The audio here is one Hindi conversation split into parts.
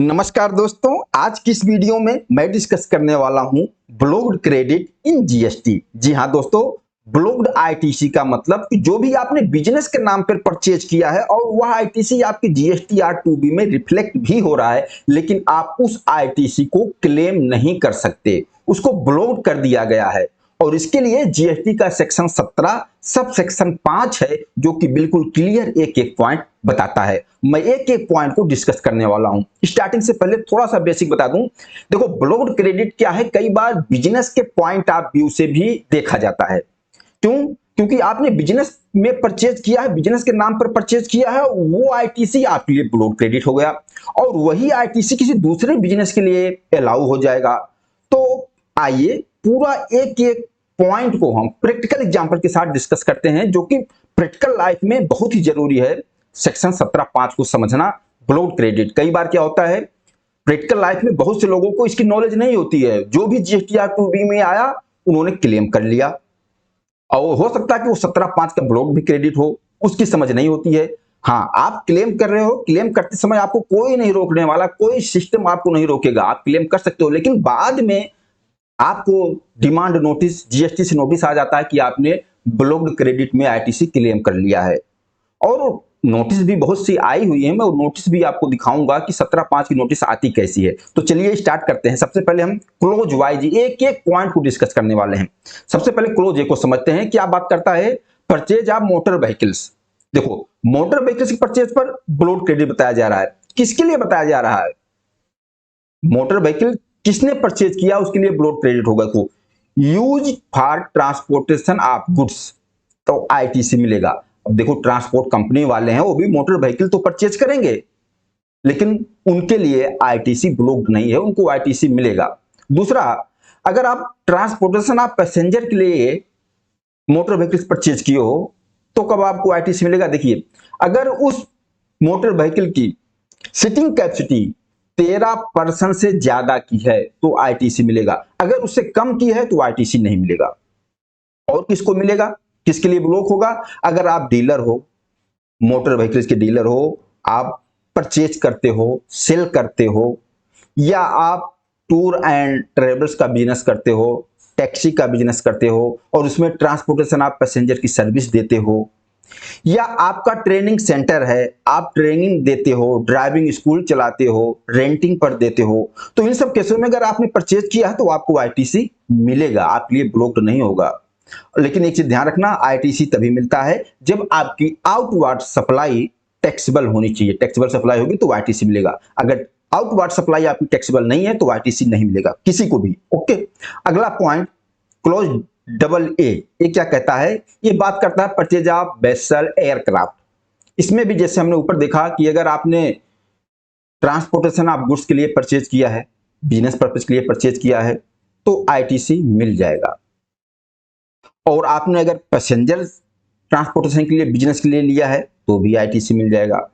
नमस्कार दोस्तों, आज की इस वीडियो में मैं डिस्कस करने वाला हूं ब्लॉक्ड क्रेडिट इन जीएसटी। जी हां दोस्तों, ब्लॉक्ड आईटीसी का मतलब कि जो भी आपने बिजनेस के नाम पर परचेज किया है और वह आईटीसी आपके जीएसटी R2B में रिफ्लेक्ट भी हो रहा है, लेकिन आप उस आईटीसी को क्लेम नहीं कर सकते, उसको ब्लॉक्ड कर दिया गया है। और इसके लिए जीएसटी का सेक्शन 17 सब सेक्शन 5 है, जो कि बिल्कुल क्लियर एक एक पॉइंट बताता है। मैं एक एक पॉइंट को डिस्कस करने वाला हूं। स्टार्टिंग से पहले थोड़ा सा बेसिक बता दूं। देखो, ब्लॉक्ड क्रेडिट क्या है, कई बार बिजनेस के पॉइंट ऑफ व्यू से भी देखा जाता है। क्यों? क्योंकि आपने बिजनेस में परचेज किया है, बिजनेस के नाम पर परचेज किया है, वो आईटीसी आपके लिए ब्लॉक्ड क्रेडिट हो गया और वही आईटीसी किसी दूसरे बिजनेस के लिए अलाउ हो जाएगा। तो आइए पूरा एक एक पॉइंट को हम प्रैक्टिकल एग्जांपल के साथ डिस्कस करते हैं, जो कि प्रैक्टिकल लाइफ में बहुत ही जरूरी है। सेक्शन 17(5) को समझना। ब्लॉक्ड क्रेडिट कई बार क्या होता है, प्रैक्टिकल लाइफ में बहुत से लोगों को इसकी नॉलेज नहीं होती है। जो भी जीएसटी R2B में आया उन्होंने क्लेम कर लिया और हो सकता है कि वो 17(5) का ब्लॉक्ड भी क्रेडिट हो, उसकी समझ नहीं होती है। हाँ, आप क्लेम कर रहे हो, क्लेम करते समय आपको कोई नहीं रोकने वाला, कोई सिस्टम आपको नहीं रोकेगा, आप क्लेम कर सकते हो। लेकिन बाद में आपको डिमांड नोटिस, जीएसटी से नोटिस आ जाता है कि आपने ब्लॉक्ड क्रेडिट में आईटीसी क्लेम कर लिया है। और नोटिस भी बहुत सी आई हुई है, मैं नोटिस भी आपको दिखाऊंगा कि 17(5) की नोटिस आती कैसी है। तो चलिए स्टार्ट करते हैं। सबसे पहले हम क्लोज वाइज एक एक पॉइंट को डिस्कस करने वाले हैं। सबसे पहले क्लोज ए को समझते हैं। क्या बात करता है? Purchase of motor vehicles. देखो, मोटर व्हीकल्स की परचेज पर ब्लॉक्ड क्रेडिट बताया जा रहा है। किसके लिए बताया जा रहा है? मोटर व्हीकल किसने परचेज किया उसके लिए ब्लॉक्ड क्रेडिट होगा। तो use for transportation of goods, तो आईटीसी मिलेगा। अब देखो, ट्रांसपोर्ट कंपनी वाले हैं, वो भी मोटर व्हीकल तो परचेज करेंगे, लेकिन उनके लिए आईटीसी ब्लॉक्ड नहीं है, उनको आईटीसी मिलेगा। दूसरा, अगर आप ट्रांसपोर्टेशन ऑफ पैसेंजर के लिए मोटर व्हीकल्स परचेज किए हो तो कब आपको आईटीसी मिलेगा? देखिए, अगर उस मोटर व्हीकल की सीटिंग कैपेसिटी 13% से ज्यादा की है तो आईटीसी मिलेगा। अगर उससे कम की है तो आईटीसी नहीं मिलेगा। और किसको मिलेगा, किसके लिए ब्लॉक होगा? अगर आप डीलर हो, मोटर व्हीकल्स के डीलर हो, आप परचेज करते हो, सेल करते हो, या आप टूर एंड ट्रेवल्स का बिजनेस करते हो, टैक्सी का बिजनेस करते हो और उसमें ट्रांसपोर्टेशन आप पैसेंजर की सर्विस देते हो, या आपका ट्रेनिंग सेंटर है, आप ट्रेनिंग देते हो, ड्राइविंग स्कूल चलाते हो, रेंटिंग पर देते हो, तो इन सब केसों में अगर आपने परचेज किया है तो आपको आईटीसी मिलेगा, आपके लिए ब्लॉक्ड नहीं होगा। लेकिन एक चीज ध्यान रखना, आईटीसी तभी मिलता है जब आपकी आउटवर्ड सप्लाई टैक्सेबल होनी चाहिए। टैक्सेबल सप्लाई होगी तो आईटीसी मिलेगा। अगर आउटवर्ड सप्लाई आपकी टैक्सेबल नहीं है तो आईटीसी नहीं मिलेगा किसी को भी। ओके, अगला पॉइंट क्लोज AA, ये क्या कहता है? ये बात करता है परचेज ऑफ वेसल एयरक्राफ्ट। इसमें भी जैसे हमने ऊपर देखा कि अगर आपने ट्रांसपोर्टेशन ऑफ गुड्स के लिए परचेज किया है, बिजनेस पर्पज के लिए परचेज किया है, तो आईटीसी मिल जाएगा। और आपने अगर पैसेंजर ट्रांसपोर्टेशन के लिए, बिजनेस के लिए लिया है तो भी आईटीसी मिल जाएगा।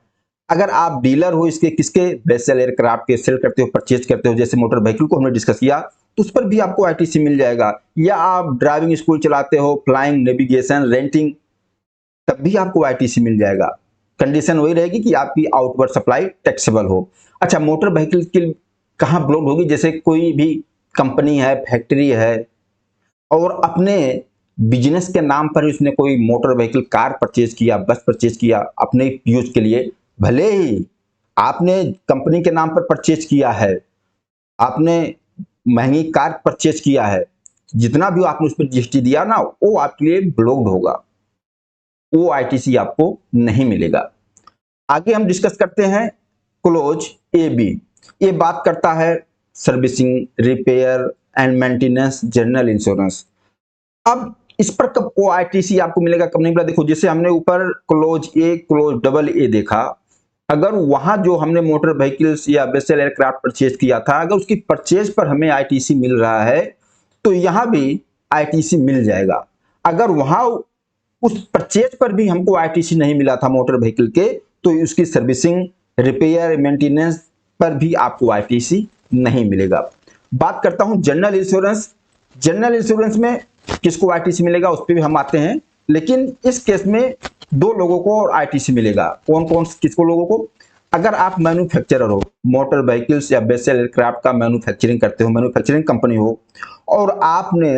अगर आप डीलर हो इसके, किसके? वेसल एयरक्राफ्ट के, सेल करते हो, परचेज करते हो, जैसे मोटर व्हीकल को हमने डिस्कस किया, तो उस पर भी आपको आईटीसी मिल जाएगा। या आप ड्राइविंग स्कूल चलाते हो, फ्लाइंग, नेविगेशन, रेंटिंग, तब भी आपको आईटीसी मिल जाएगा। कंडीशन वही रहेगी कि आपकी आउटवर्ड सप्लाई टैक्सेबल हो। अच्छा, मोटर व्हीकल की कहां ब्लॉक्ड होगी? जैसे कोई भी कंपनी है, फैक्ट्री है और अपने बिजनेस के नाम पर उसने कोई मोटर व्हीकल, कार परचेज किया, बस परचेज किया अपने यूज के लिए, भले ही आपने कंपनी के नाम पर परचेज किया है, आपने महंगी कार परचेज किया है, जितना भी आपने उस पर जीएसटी दिया ना, वो आपके लिए ब्लॉक्ड होगा, वो आईटीसी आपको नहीं मिलेगा। आगे हम डिस्कस करते हैं क्लोज AB। ये बात करता है servicing, repair and maintenance, general insurance. अब इस पर कब वो आईटीसी आपको मिलेगा, कब नहीं मिलेगा? देखो, जैसे हमने ऊपर क्लोज A, क्लोज AA देखा, अगर वहां जो हमने मोटर व्हीकल्स या वेसल एयरक्राफ्ट परचेज किया था, अगर उसकी परचेज पर हमें आईटीसी मिल रहा है तो यहां भी आईटीसी मिल जाएगा। अगर वहां उस परचेज पर भी हमको आईटीसी नहीं मिला था मोटर व्हीकल के, तो उसकी सर्विसिंग, रिपेयर, मेंटेनेंस पर भी आपको आईटीसी नहीं मिलेगा। बात करता हूं जनरल इंश्योरेंस। जनरल इंश्योरेंस में किसको आईटीसी मिलेगा उस पर भी हम आते हैं, लेकिन इस केस में दो लोगों को और आईटीसी मिलेगा। कौन कौन किसको लोगों को? अगर आप मैन्युफैक्चरर हो, मोटर व्हीकल्स या बेसल एयरक्राफ्ट का मैन्युफैक्चरिंग करते हो, मैन्युफैक्चरिंग कंपनी हो, और आपने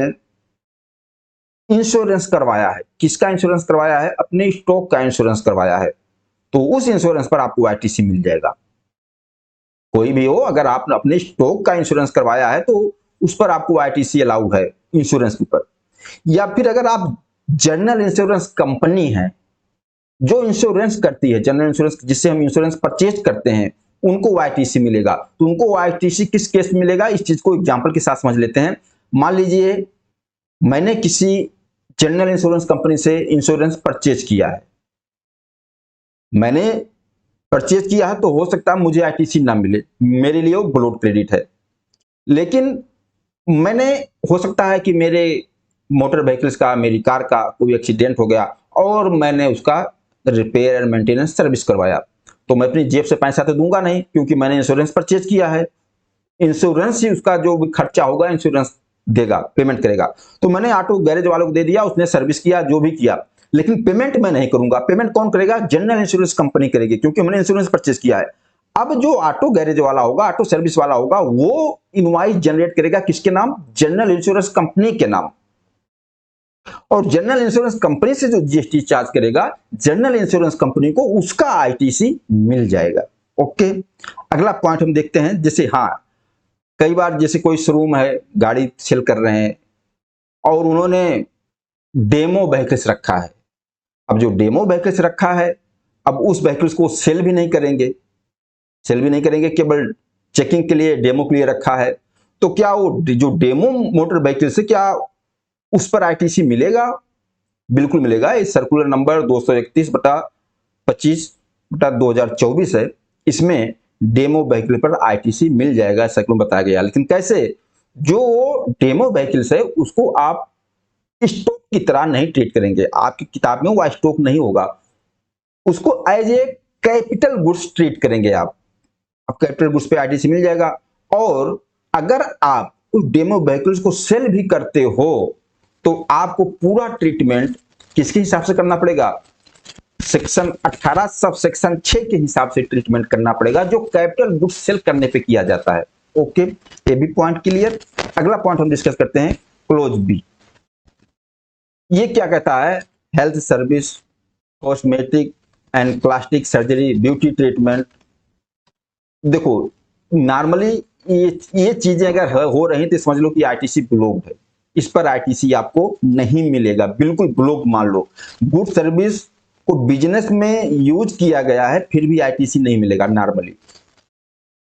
इंश्योरेंस करवाया है, किसका इंश्योरेंस करवाया है? अपने स्टॉक का इंश्योरेंस करवाया है, तो उस इंश्योरेंस पर आपको आईटीसी मिल जाएगा। कोई भी हो, अगर आपने अपने स्टॉक का इंश्योरेंस करवाया है तो उस पर आपको आईटीसी अलाउ है इंश्योरेंस के ऊपर। या फिर अगर आप जनरल इंश्योरेंस कंपनी है जो इंश्योरेंस करती है, जनरल इंश्योरेंस जिससे हम इंश्योरेंस परचेज करते हैं, उनको आईटीसी मिलेगा। तो उनको आईटीसी किस केस में मिलेगा, इस चीज को एग्जांपल के साथ समझ लेते हैं। मान लीजिए मैंने किसी जनरल इंश्योरेंस कंपनी से इंश्योरेंस परचेज किया है, मैंने परचेज किया है, तो हो सकता है मुझे आईटीसी ना मिले, मेरे लिए वो ब्लोड क्रेडिट है। लेकिन मैंने, हो सकता है कि मेरे मोटर व्हीकल्स का, मेरी कार का कोई एक्सीडेंट हो गया और मैंने उसका रिपेयर एंड मेंटेनेंस सर्विस करवाया, तो मैं अपनी जेब से पैसा तो दूंगा नहीं, क्योंकि मैंने इंश्योरेंस परचेज किया है। इंश्योरेंस ही उसका जो भी खर्चा होगा इंश्योरेंस देगा, पेमेंट करेगा। तो मैंने ऑटो गैरेज वालों को दे दिया, उसने सर्विस किया, जो भी किया, लेकिन पेमेंट मैं नहीं करूंगा। पेमेंट कौन करेगा? जनरल इंश्योरेंस कंपनी करेगी, क्योंकि मैंने इंश्योरेंस परचेज किया है। अब जो ऑटो गैरेज वाला होगा, ऑटो सर्विस वाला होगा, वो इनवॉइस जनरेट करेगा किसके नाम? जनरल इंश्योरेंस कंपनी के नाम। और जनरल इंश्योरेंस कंपनी से जो जीएसटी चार्ज करेगा, जनरल इंश्योरेंस कंपनी को उसका आईटीसी मिल जाएगा। ओके, अगला पॉइंट हम देखते हैं। जैसे हाँ, कई बार जैसे कोई शोरूम है, गाड़ी सेल कर रहे हैं और उन्होंने डेमो व्हीकल्स रखा है। अब जो डेमो व्हीकल्स रखा है, अब उस व्हीकल्स को सेल भी नहीं करेंगे, केवल चेकिंग के लिए, डेमो के लिए रखा है। तो क्या वो जो डेमो मोटर व्हीकल्स है, क्या उस पर आईटीसी मिलेगा? बिल्कुल मिलेगा। इस सर्कुलर नंबर 231/25/2024 है, इसमें डेमो व्हीकल पर आईटीसी मिल जाएगा, सर्कुलर बताया गया। लेकिन कैसे? जो डेमो व्हीकल्स है उसको आप स्टॉक की तरह नहीं ट्रीट करेंगे, आपकी किताब में वो स्टॉक नहीं होगा, उसको as a capital goods treat करेंगे आप। अब कैपिटल गुड्स पे आईटीसी मिल जाएगा। और अगर आप उस डेमो व्हीकल्स को सेल भी करते हो तो आपको पूरा ट्रीटमेंट किसके हिसाब से करना पड़ेगा? सेक्शन 18 सब सेक्शन 6 के हिसाब से ट्रीटमेंट करना पड़ेगा, जो कैपिटल गुड्स सेल करने पे किया जाता है। ओके, ये भी पॉइंट क्लियर। अगला पॉइंट हम डिस्कस करते हैं, क्लोज बी। ये क्या कहता है? Health service, cosmetic and plastic surgery, beauty treatment. देखो, नॉर्मली ये चीजें अगर हो रही तो समझ लो कि आईटीसी ब्लॉक्ड है, इस पर आईटीसी आपको नहीं मिलेगा, बिल्कुल ब्लॉक मान लो। गुड सर्विस को बिजनेस में यूज किया गया है, फिर भी आईटीसी नहीं मिलेगा नॉर्मली।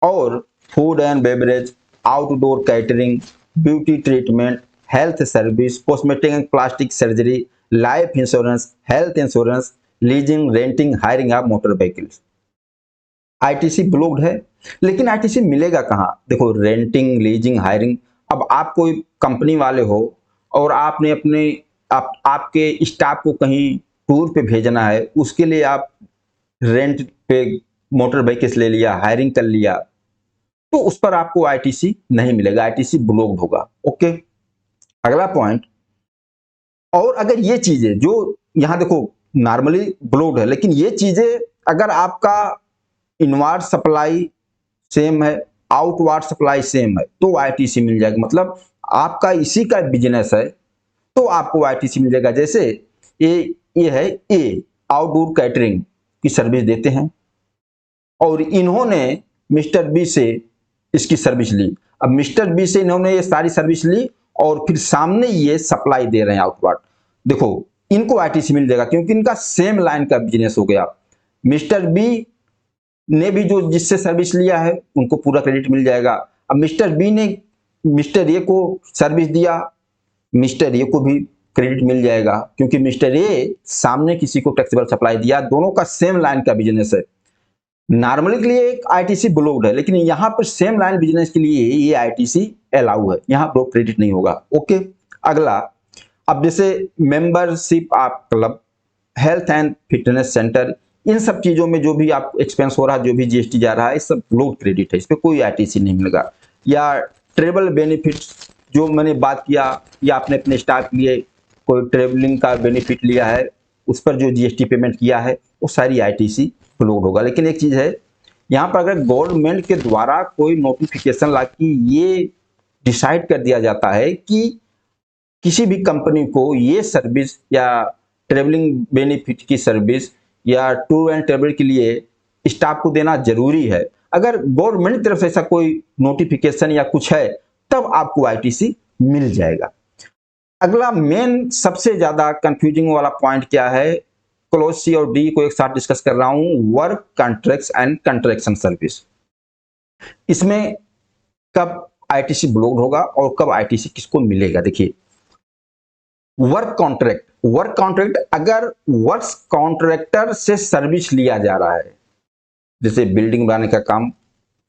और food and beverage, outdoor catering, beauty treatment, health service, cosmetic and plastic surgery, life insurance, health insurance, leasing, renting, hiring of motor vehicles, ITC blocked है। लेकिन आईटीसी मिलेगा कहां? देखो, रेंटिंग, लीजिंग, हायरिंग। अब आप कोई कंपनी वाले हो और आपने अपने आपके स्टाफ को कहीं टूर पे भेजना है, उसके लिए आप रेंट पे मोटर व्हीकल्स ले लिया, हायरिंग कर लिया, तो उस पर आपको आईटीसी नहीं मिलेगा, आईटीसी ब्लॉक्ड होगा। ओके, अगला पॉइंट। और अगर ये चीजें जो यहां देखो नॉर्मली ब्लॉक्ड है, लेकिन ये चीजें अगर आपका इनवार्ड सप्लाई सेम है, आउटवार्ड सप्लाई सेम है, तो आईटीसी मिल जाएगा। मतलब आपका इसी का बिजनेस है तो आपको आईटीसी मिल जाएगा। जैसे ये है ए, आउटडोर कैटरिंग की सर्विस देते हैं और इन्होंने मिस्टर बी से इसकी सर्विस ली। अब मिस्टर बी से इन्होंने ये सारी सर्विस ली और फिर सामने ये सप्लाई दे रहे हैं आउटवार्ड। देखो, इनको आईटीसी मिल जाएगा क्योंकि इनका सेम लाइन का बिजनेस हो गया। मिस्टर बी ने भी जो जिससे सर्विस लिया है उनको पूरा क्रेडिट मिल जाएगा। अब मिस्टर बी ने मिस्टर ए को सर्विस दिया, मिस्टर ए को भी क्रेडिट मिल जाएगा क्योंकि मिस्टर ए सामने किसी को टैक्सेबल सप्लाई दिया। दोनों का सेम लाइन का बिजनेस है। नॉर्मली के लिए एक आईटीसी ब्लॉक्ड है, लेकिन यहां पर सेम लाइन बिजनेस के लिए ये आईटीसी अलाउ है, यहां ब्लॉक क्रेडिट नहीं होगा। ओके, अगला। अब जैसे membership of club, health and fitness center, इन सब चीजों में जो भी आप एक्सपेंस हो रहा है, जो भी जीएसटी जा रहा है, सब ब्लॉक क्रेडिट है, इस पर कोई आईटीसी नहीं मिलेगा। या ट्रेवल बेनिफिट्स जो मैंने बात किया, या आपने अपने स्टाफ के लिए कोई ट्रेवलिंग का बेनिफिट लिया है, उस पर जो जीएसटी पेमेंट किया है, वो सारी आईटीसी ब्लॉक्ड होगा। लेकिन एक चीज है, यहाँ पर अगर गवर्नमेंट के द्वारा कोई नोटिफिकेशन ला कि ये डिसाइड कर दिया जाता है कि किसी भी कंपनी को ये सर्विस या ट्रेवलिंग बेनिफिट की सर्विस या टूर एंड ट्रेवल के लिए स्टाफ को देना जरूरी है, अगर गवर्नमेंट की तरफ से ऐसा कोई नोटिफिकेशन या कुछ है, तब आपको आईटीसी मिल जाएगा। अगला मेन सबसे ज्यादा कंफ्यूजिंग वाला पॉइंट क्या है, क्लॉज सी और डी को एक साथ डिस्कस कर रहा हूं, work contracts and contraction service. इसमें कब आईटीसी ब्लॉक्ड होगा और कब आईटीसी किसको मिलेगा। देखिए, वर्क कॉन्ट्रैक्ट अगर वर्क कॉन्ट्रैक्टर से सर्विस लिया जा रहा है, जैसे बिल्डिंग बनाने का काम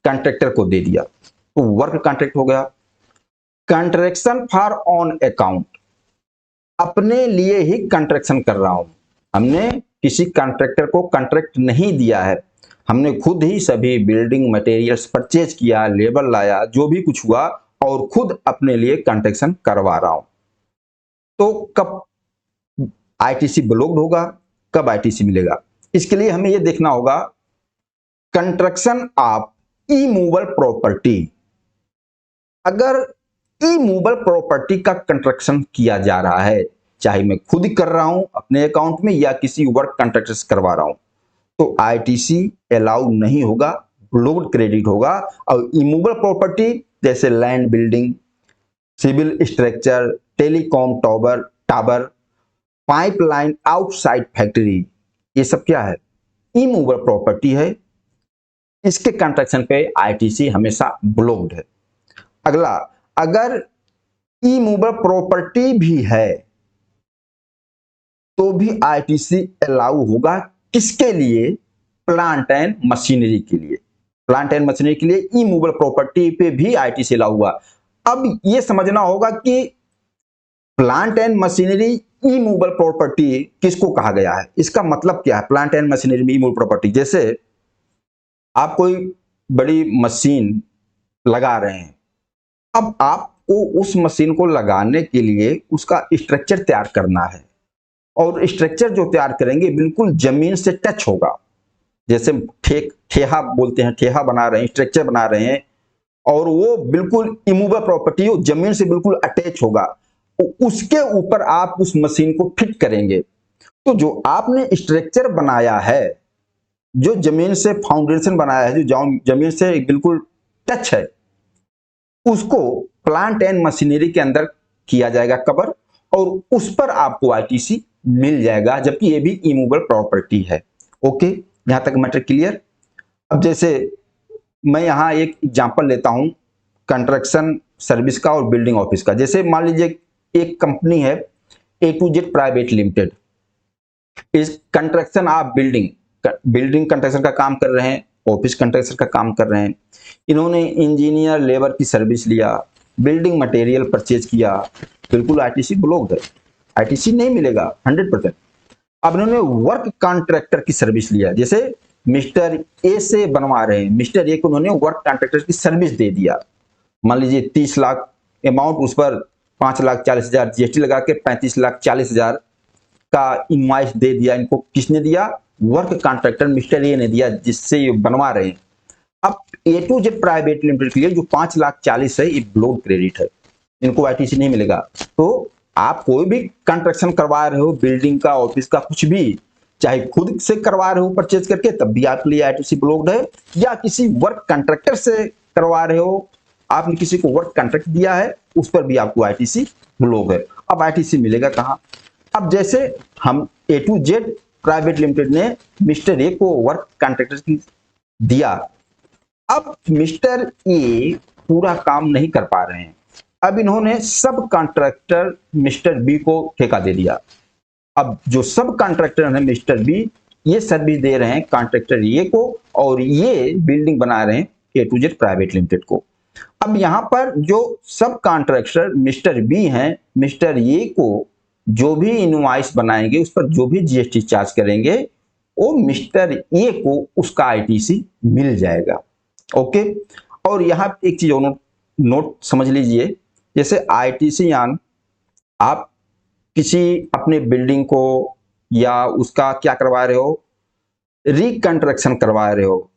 कॉन्ट्रैक्टर को दे दिया, तो वर्क कॉन्ट्रैक्ट हो गया। कंट्रैक्शन फॉर ऑन अकाउंट, अपने लिए ही कंट्रैक्शन कर रहा हूं, हमने किसी कॉन्ट्रैक्टर को कॉन्ट्रैक्ट नहीं दिया है, हमने खुद ही सभी बिल्डिंग मटेरियल्स परचेज किया, लेबर लाया, जो भी कुछ हुआ, और खुद अपने लिए कंट्रैक्शन करवा रहा हूं। तो कब आईटीसी ब्लॉक्ड होगा, कब आईटीसी मिलेगा, इसके लिए हमें यह देखना होगा कंस्ट्रक्शन ऑफ इमूवेबल प्रॉपर्टी। अगर इमूवेबल प्रॉपर्टी का कंस्ट्रक्शन किया जा रहा है, चाहे मैं खुद कर रहा हूं अपने अकाउंट में या किसी वर्क कॉन्ट्रैक्टर से करवा रहा हूं, तो आईटीसी अलाउ नहीं होगा, ब्लॉक्ड क्रेडिट होगा। और इमूवेबल प्रॉपर्टी जैसे land, building, civil structure, telecom tower, pipeline, outside factory, ये सब क्या है, इमूवेबल प्रॉपर्टी है। इसके कंस्ट्रक्शन पे आईटीसी हमेशा ब्लॉक्ड है। अगला, अगर इमूवेबल प्रॉपर्टी भी है तो भी आईटीसी अलाउ होगा, किसके लिए, प्लांट एंड मशीनरी के लिए। प्लांट एंड मशीनरी के लिए इमूवेबल प्रॉपर्टी पे भी आईटीसी अलाउ हुआ। अब ये समझना होगा कि plant and machinery immovable property किसको कहा गया है, इसका मतलब क्या है। प्लांट एंड मशीनरी में इमूवेबल प्रॉपर्टी, जैसे आप कोई बड़ी मशीन लगा रहे हैं, अब आपको उस मशीन को लगाने के लिए उसका स्ट्रक्चर तैयार करना है, और स्ट्रक्चर जो तैयार करेंगे बिल्कुल जमीन से टच होगा, जैसे ठेहा बोलते हैं, ठेहा बना रहे हैं, स्ट्रक्चर बना रहे हैं, और वो बिल्कुल इमूवेबल प्रॉपर्टी हो, जमीन से बिल्कुल अटैच होगा, उसके ऊपर आप उस मशीन को फिट करेंगे। तो जो आपने स्ट्रक्चर बनाया है, जो जमीन से फाउंडेशन बनाया है, जो जमीन से बिल्कुल टच है, उसको प्लांट एंड मशीनरी के अंदर किया जाएगा कवर, और उस पर आपको आईटीसी मिल जाएगा, जबकि ये भी इमूवेबल प्रॉपर्टी है। ओके, यहां तक मैटर क्लियर। अब जैसे मैं यहां एक एग्जांपल लेता हूं कंस्ट्रक्शन सर्विस का और बिल्डिंग ऑफिस का। जैसे मान लीजिए एक कंपनी है A2Z प्राइवेट लिमिटेड, इस कंस्ट्रक्शन ऑफ बिल्डिंग कंस्ट्रक्शन का काम कर रहे हैं, ऑफिस कंस्ट्रक्शन का काम कर रहे हैं। इन्होंने इंजीनियर लेबर की सर्विस लिया, बिल्डिंग मटेरियल परचेज किया, बिल्कुल आईटीसी ब्लॉक्ड है, आईटीसी नहीं मिलेगा 100%। अब इन्होंने वर्क कॉन्ट्रैक्टर की सर्विस लिया, जैसे मिस्टर ए से बनवा रहे हैं, मिस्टर ए को उन्होंने वर्क कॉन्ट्रैक्टर की सर्विस दे दिया, मान लीजिए 30 लाख अमाउंट, उस पर 5,40,000 जीएसटी लगा के 35,40,000 का इनवॉइस दे दिया। इनको किसने दिया, वर्क कॉन्ट्रैक्टर मिस्टर ए ने दिया, जिससे ये बनवा रहे हैं। अब A2Z प्राइवेट लिमिटेड के लिए जो 5,40,000 है, ये ब्लॉक्ड क्रेडिट है, इनको आईटीसी नहीं मिलेगा। तो आप कोई भी कंस्ट्रक्शन करवा रहे हो, बिल्डिंग का, ऑफिस का, कुछ भी, चाहे खुद से करवा रहे हो परचेज करके, तब भी आपके लिए आईटीसी ब्लॉक्ड है, या किसी वर्क कॉन्ट्रैक्टर से करवा रहे हो, आपने किसी को वर्क कॉन्ट्रैक्ट दिया है, उस पर भी आपको आईटीसी ब्लॉक है। अब आईटीसी मिलेगा कहां। अब जैसे हम A2Z प्राइवेट लिमिटेड ने मिस्टर ए को वर्क कॉन्ट्रैक्टर की दिया, अब मिस्टर ए पूरा काम नहीं कर पा रहे हैं, अब इन्होंने सब कॉन्ट्रैक्टर मिस्टर बी को ठेका दे दिया। अब जो सब कॉन्ट्रैक्टर है मिस्टर बी, ये सर्विस दे रहे हैं कॉन्ट्रैक्टर ए को, और ये बिल्डिंग बना रहे हैं A2Z प्राइवेट लिमिटेड को। अब यहां पर जो सब कॉन्ट्रैक्टर मिस्टर बी हैं, मिस्टर ए को जो भी इनवॉइस बनाएंगे, उस पर जो भी जीएसटी चार्ज करेंगे, वो मिस्टर ए को उसका आईटीसी मिल जाएगा। ओके, और यहां एक चीज और नोट समझ लीजिए, जैसे आईटीसी यान आप किसी अपने बिल्डिंग को या उसका क्या करवा रहे हो, रिकंस्ट्रक्शन करवा रहे हो,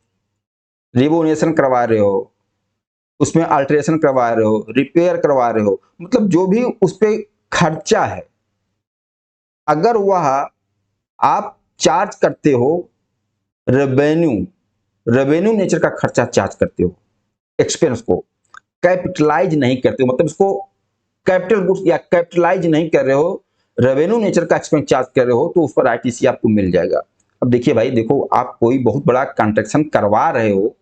रिवोल्यूशन करवा रहे हो, उसमें अल्ट्रेशन करवा रहे हो, रिपेयर करवा रहे हो, मतलब जो भी उस पे खर्चा है, अगर वह आप चार्ज करते हो रेवेन्यू, रेवेन्यू नेचर का खर्चा चार्ज करते हो, एक्सपेंस को कैपिटलाइज नहीं करते हो, मतलब इसको कैपिटल गुड्स या कैपिटलाइज नहीं कर रहे हो, रेवेन्यू नेचर का एक्सपेंस चार्ज कर रहे हो, तो उस पर आईटीसी आपको मिल जाएगा। अब देखिए भाई, देखो आप कोई बहुत बड़ा कंस्ट्रक्शन करवा रहे हो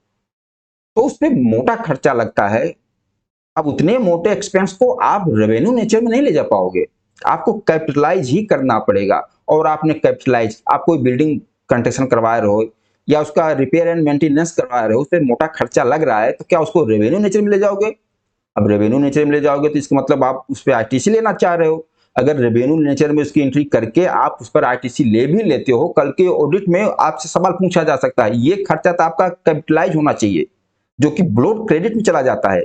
तो उस पर मोटा खर्चा लगता है। अब उतने मोटे एक्सपेंस को आप रेवेन्यू नेचर में नहीं ले जा पाओगे, आपको कैपिटलाइज ही करना पड़ेगा। और आपने कैपिटलाइज, आप कोई बिल्डिंग कंस्ट्रक्शन करवा रहे हो या उसका रिपेयर एंड मेंटेनेंस करवा रहे हो, उस पर मोटा खर्चा लग रहा है, तो क्या उसको रेवेन्यू नेचर में ले जाओगे? अब रेवेन्यू नेचर में ले जाओगे तो इसका मतलब आप उस पर आईटीसी लेना चाह रहे हो। अगर रेवेन्यू नेचर में उसकी एंट्री करके आप उस पर आईटीसी ले भी लेते हो, कल के ऑडिट में आपसे सवाल पूछा जा सकता है। ये खर्चा तो आपका कैपिटलाइज होना चाहिए, जो कि ब्लोड क्रेडिट में चला जाता है।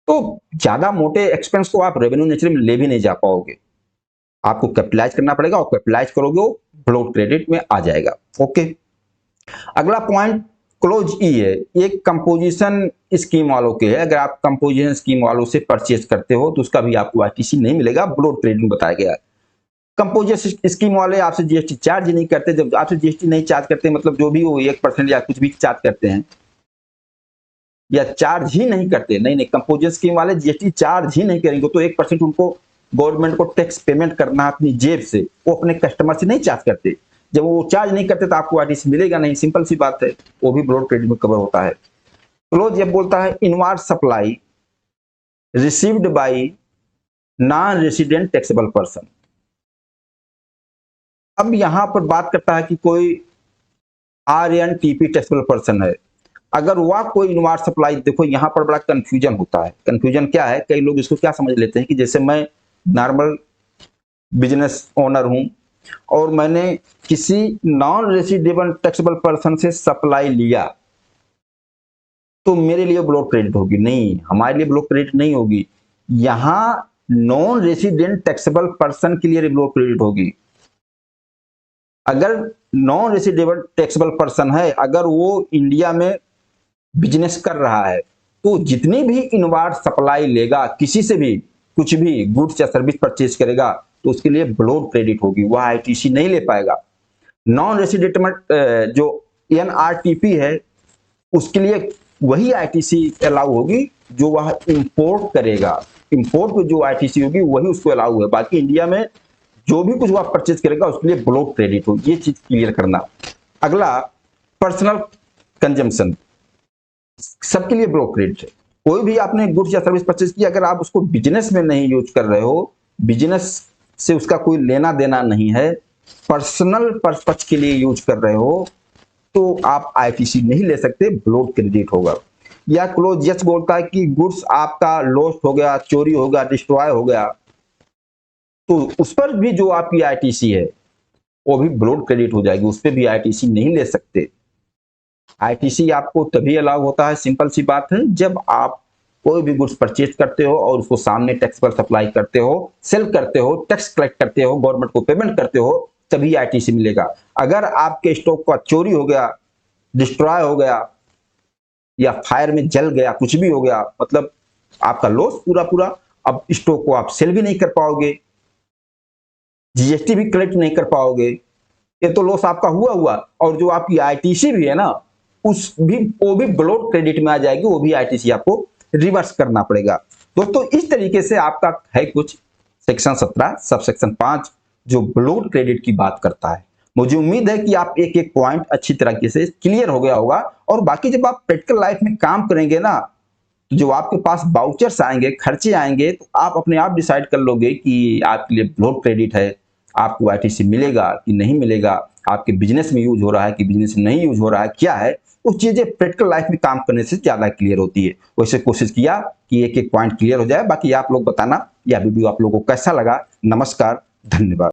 तो ज्यादा मोटे एक्सपेंस को आप रेवेन्यू नेचर में ले भी नहीं जा पाओगे, आपको कैपिटलाइज करना पड़ेगा, और कैपिटलाइज करोगे वो ब्लोड क्रेडिट में आ जाएगा। ओके, अगला पॉइंट क्लोज ई है, एक कंपोजिशन स्कीम वालों के है। अगर आप कंपोजिशन स्कीम वालों से परचेज करते हो तो उसका भी आपको आईटीसी नहीं मिलेगा, ब्लोड क्रेडिट में बताया गया है। कंपोजिशन स्कीम वाले आपसे जीएसटी चार्ज नहीं करते। जब आपसे जीएसटी नहीं चार्ज करते, मतलब जो भी वो 1% या कुछ भी चार्ज करते हैं या चार्ज ही नहीं करते, नहीं, कंपोजिशन स्कीम वाले जीएसटी चार्ज ही नहीं करेंगे, तो 1% उनको गवर्नमेंट को टैक्स पेमेंट करना अपनी जेब से, वो अपने कस्टमर से नहीं चार्ज करते। जब वो चार्ज नहीं करते तो आपको आईटीसी मिलेगा नहीं, सिंपल सी बात है, वो भी ब्रॉड क्रेडिट में कवर होता है। क्लोज जब बोलता है inward supply received by non resident taxable person. अब यहां पर बात करता है कि कोई आरएनटीपी टैक्सेबल पर्सन है, अगर वह कोई इनवार्ड सप्लाई, देखो यहां पर बड़ा कंफ्यूजन होता है। कंफ्यूजन क्या है, कई लोग इसको क्या समझ लेते हैं कि जैसे मैं नॉर्मल बिजनेस ओनर हूं और मैंने किसी नॉन रेसिडेबल टैक्सेबल पर्सन से सप्लाई लिया तो मेरे लिए ब्लॉक क्रेडिट होगी। नहीं, हमारे लिए ब्लॉक क्रेडिट नहीं होगी, यहां नॉन रेसिडेंट टैक्सेबल पर्सन के लिए ब्लॉक क्रेडिट होगी। अगर नॉन रेसिडेबल टैक्सेबल पर्सन है, अगर वो इंडिया में बिजनेस कर रहा है, तो जितनी भी इनवार्ड सप्लाई लेगा, किसी से भी कुछ भी गुड्स या सर्विस परचेज करेगा, तो उसके लिए ब्लॉड क्रेडिट होगी, वह आईटीसी नहीं ले पाएगा। नॉन रेसिडेंट जो एनआरटीपी है, उसके लिए वही आईटीसी अलाउ होगी जो वह इंपोर्ट करेगा। इंपोर्ट पे जो आईटीसी होगी वही उसको अलाउ है, बाकी इंडिया में जो भी कुछ वह परचेज करेगा उसके लिए ब्लॉड क्रेडिट होगी। ये चीज क्लियर करना। अगला पर्सनल कंजम्पशन, सबके लिए ब्लॉक क्रेडिट है। कोई भी आपने गुड्स या सर्विस परचेज किया, अगर आप उसको बिजनेस में नहीं यूज कर रहे हो, बिजनेस से उसका कोई लेना देना नहीं है, पर्सनल पर्पज के लिए यूज कर रहे हो, तो आप आईटीसी नहीं ले सकते, ब्लॉक क्रेडिट होगा। या क्लोज यस बोलता है कि गुड्स आपका लॉस्ट हो गया, चोरी हो गया, डिस्ट्रॉय हो गया, तो उस पर भी जो आपकी आईटीसी है वो भी ब्लॉक क्रेडिट हो जाएगी, उस पर भी आईटीसी नहीं ले सकते। आईटीसी आपको तभी अलाउ होता है, सिंपल सी बात है, जब आप कोई भी गुड्स परचेज करते हो और उसको सामने टैक्स पर सप्लाई करते हो, सेल करते हो, टैक्स कलेक्ट करते हो, गवर्नमेंट को पेमेंट करते हो, तभी आईटीसी मिलेगा। अगर आपके स्टॉक का चोरी हो गया, डिस्ट्रॉय हो गया या फायर में जल गया, कुछ भी हो गया, मतलब आपका लॉस पूरा पूरा। अब स्टॉक को आप सेल भी नहीं कर पाओगे, जीएसटी भी कलेक्ट नहीं कर पाओगे, ये तो लॉस आपका हुआ हुआ। और जो आपकी आईटीसी भी है ना, वो भी ब्लॉक क्रेडिट में आ जाएगी, वो भी आईटीसी आपको रिवर्स करना पड़ेगा। दोस्तों इस तरीके से आपका है कुछ सेक्शन 17 सब सेक्शन 5 जो ब्लॉक क्रेडिट की बात करता है। मुझे उम्मीद है कि आप एक एक पॉइंट अच्छी तरीके से क्लियर हो गया होगा, और बाकी जब आप प्रैक्टिकल लाइफ में काम करेंगे ना, तो जो आपके पास बाउचर्स आएंगे, खर्चे आएंगे, तो आप अपने आप डिसाइड कर लोगे कि आपके लिए ब्लॉक क्रेडिट है, आपको आईटीसी मिलेगा कि नहीं मिलेगा, आपके बिजनेस में यूज हो रहा है कि बिजनेस में नहीं यूज हो रहा है, क्या है। उस चीजें प्रैक्टिकल लाइफ में काम करने से ज्यादा क्लियर होती है। वैसे कोशिश किया कि एक एक पॉइंट क्लियर हो जाए। बाकी आप लोग बताना यह वीडियो आप लोगों को कैसा लगा। नमस्कार, धन्यवाद।